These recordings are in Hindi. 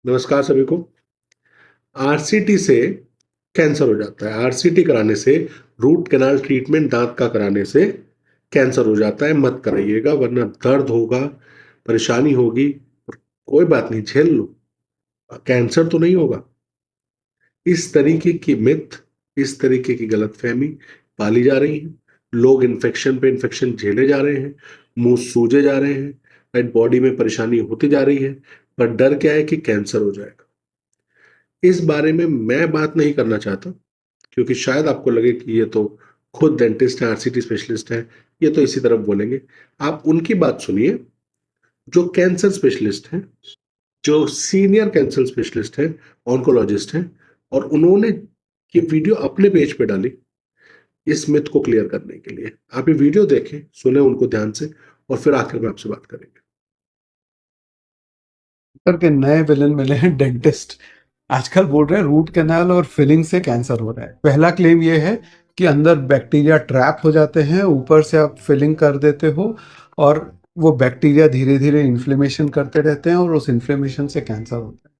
नमस्कार सभी को। आरसीटी से कैंसर हो जाता है। आरसीटी कराने से, रूट कैनाल ट्रीटमेंट दांत का कराने से कैंसर हो जाता है। मत कराइएगा, वरना दर्द होगा, परेशानी होगी। कोई बात नहीं, झेल लो, कैंसर तो नहीं होगा। इस तरीके की मिथ, इस तरीके की गलतफहमी पाली जा रही है। लोग इन्फेक्शन पे इन्फेक्शन झेले जा रहे हैं, मुंह सूजे जा रहे हैं, राइट, बॉडी में परेशानी होती जा रही है, पर डर क्या है कि कैंसर हो जाएगा। इस बारे में मैं बात नहीं करना चाहता, क्योंकि शायद आपको लगे कि ये तो खुद डेंटिस्ट हैं, आरसीटी स्पेशलिस्ट हैं, ये तो इसी तरफ बोलेंगे। आप उनकी बात सुनिए जो कैंसर स्पेशलिस्ट हैं, जो सीनियर कैंसर स्पेशलिस्ट हैं, ऑन्कोलॉजिस्ट हैं, और उन्होंने ये वीडियो अपने पेज पे डाली इस मिथ को क्लियर करने के लिए। आप ये वीडियो देखें, सुने उनको ध्यान से, और फिर आखिर में आपसे बात करेंगे। के नए विलन मिले हैं डेंटिस्ट। आजकल बोल रहे हैं रूट कैनाल और फिलिंग से कैंसर हो रहा है। पहला क्लेम ये है कि अंदर बैक्टीरिया ट्रैप हो जाते हैं, ऊपर से आप फिलिंग कर देते हो और वो बैक्टीरिया धीरे धीरे इन्फ्लेमेशन करते रहते हैं और उस इन्फ्लेमेशन से कैंसर होता है।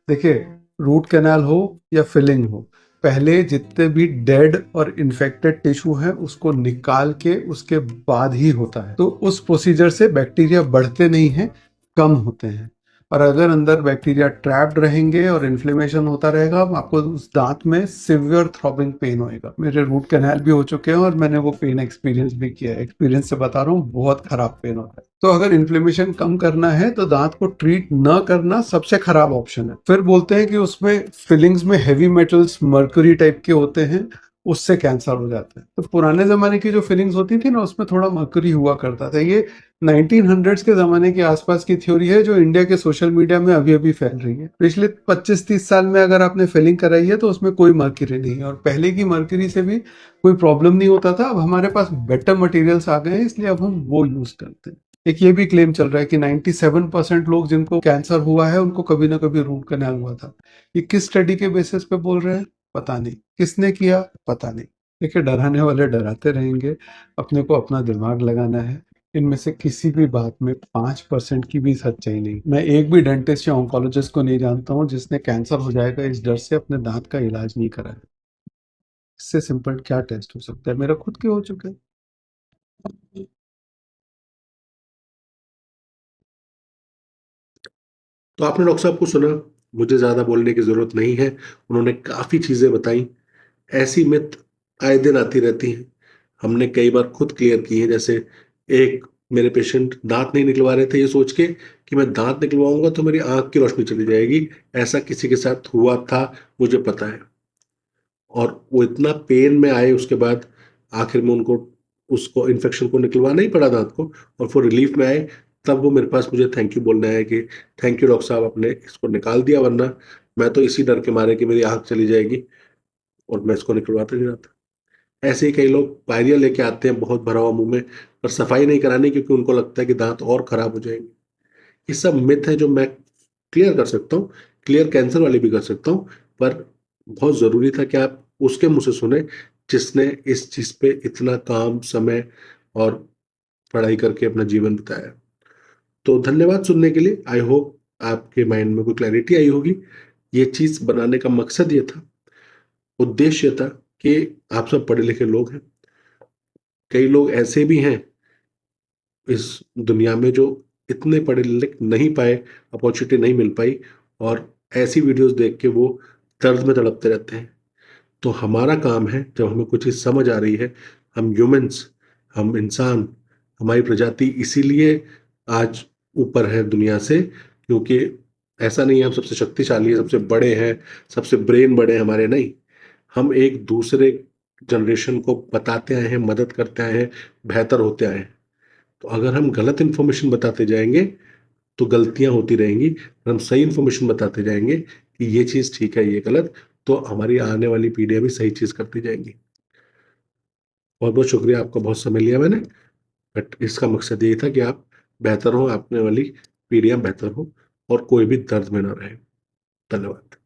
देखिए, रूट कैनाल हो या फिलिंग हो, पहले जितने भी डेड और इन्फेक्टेड टिश्यू है उसको निकाल के उसके बाद ही होता है। तो उस प्रोसीजर से बैक्टीरिया बढ़ते नहीं हैं, कम होते हैं। और अगर अंदर बैक्टीरिया ट्रैप्ड रहेंगे और इन्फ्लेमेशन होता रहेगा, आपको उस दांत में सिवियर थ्रॉबिंग पेन होएगा। मेरे रूट कैनाल भी हो चुके हैं और मैंने वो पेन एक्सपीरियंस भी किया है। एक्सपीरियंस से बता रहा हूँ, बहुत खराब पेन होता है। तो अगर इन्फ्लेमेशन कम करना है तो दांत को ट्रीट न करना सबसे खराब ऑप्शन है। फिर बोलते हैं कि उसमें फिलिंग्स में हैवी मेटल्स मर्क्यूरी टाइप के होते हैं, उससे कैंसर हो जाता है। तो पुराने जमाने की जो फिलिंग्स होती थी ना, उसमें थोड़ा मर्क्यूरी हुआ करता था। ये 1900s के ज़माने के आसपास की थ्योरी है जो इंडिया के सोशल मीडिया में अभी अभी फैल रही है। पिछले 25-30 साल में अगर आपने फिलिंग कराई है तो उसमें कोई मर्क्यूरी नहीं है, और पहले की मर्क्यूरी से भी कोई प्रॉब्लम नहीं होता था। अब हमारे पास बेटर मटेरियल्स आ गए हैं, इसलिए अब हम वो यूज करते हैं। एक ये भी क्लेम चल रहा है कि 97% लोग जिनको कैंसर हुआ है उनको कभी ना कभी रूट कैनाल हुआ था। ये किस स्टडी के बेसिस पे बोल रहे हैं पता नहीं, किसने किया पता नहीं। देखिए, डराने वाले डराते रहेंगे, अपने को अपना दिमाग लगाना है। इनमें से किसी भी बात में 5% की भी सच्चाई नहीं। मैं एक भी डेंटिस्ट या ऑन्कोलॉजिस्ट को नहीं जानता हूँ जिसने कैंसर हो जाएगा इस डर से अपने दांत का इलाज नहीं कराया। इससे सिंपल क्या टेस्ट हो सकता है? मेरा खुद के हो चुका है। तो आपने डॉक्टर साहब को सुना, मुझे ज्यादा बोलने की जरूरत नहीं है। उन्होंने काफी चीजें बताई। ऐसी मिथ आए दिन आती रहती हैं, हमने कई बार खुद क्लियर की है। जैसे एक मेरे पेशेंट दांत नहीं निकलवा रहे थे, ये सोच के कि मैं दांत निकलवाऊंगा तो मेरी आंख की रोशनी चली जाएगी। ऐसा किसी के साथ हुआ था, मुझे पता है। और वो इतना पेन में आए, उसके बाद आखिर में उनको उसको इन्फेक्शन को निकलवाना ही पड़ा दांत को, और वो रिलीफ में आए। तब वो मेरे पास मुझे थैंक यू बोलने आए कि थैंक यू डॉक्टर साहब, आपने इसको निकाल दिया, वरना मैं तो इसी डर के मारे कि मेरी आंख चली जाएगी और मैं इसको निकलवाता नहीं रहा था। ऐसे ही कई लोग पायरिया लेके आते हैं बहुत भरा हुआ मुंह में, पर सफाई नहीं करानी क्योंकि उनको लगता है कि दांत और खराब हो जाएंगे। ये सब मिथ है जो मैं क्लियर कर सकता हूँ, क्लियर कैंसर वाले भी कर सकता हूँ। पर बहुत जरूरी था कि आप उसके मुंह से सुने जिसने इस चीज पे इतना काम, समय और पढ़ाई करके अपना जीवन बिताया। तो धन्यवाद सुनने के लिए। आई होप आपके माइंड में कोई क्लैरिटी आई होगी। ये चीज बनाने का मकसद ये था, उद्देश्य था, कि आप सब पढ़े लिखे लोग हैं। कई लोग ऐसे भी हैं इस दुनिया में जो इतने पढ़े लिख नहीं पाए, अपॉर्चुनिटी नहीं मिल पाई, और ऐसी वीडियोस देख के वो दर्द में तड़पते रहते हैं। तो हमारा काम है, जब हमें कुछ चीज़ समझ आ रही है, हम ह्यूमंस, हम इंसान, हमारी प्रजाति इसीलिए आज ऊपर है दुनिया से, क्योंकि ऐसा नहीं है हम सबसे शक्तिशाली हैं, सबसे बड़े हैं, सबसे ब्रेन बड़े हैं हमारे, नहीं। हम एक दूसरे जनरेशन को बताते आए हैं, मदद करते आए हैं, बेहतर होते आए हैं। तो अगर हम गलत इन्फॉर्मेशन बताते जाएंगे तो गलतियां होती रहेंगी, और हम सही इन्फॉर्मेशन बताते जाएंगे कि ये चीज़ ठीक है, ये गलत, तो हमारी आने वाली पीढ़ियां भी सही चीज़ करती जाएंगी। बहुत बहुत शुक्रिया, आपका बहुत समय लिया मैंने, बट इसका मकसद यही था कि आप बेहतर हो, आपने वाली पीढ़ियां बेहतर हो, और कोई भी दर्द में ना रहे। धन्यवाद।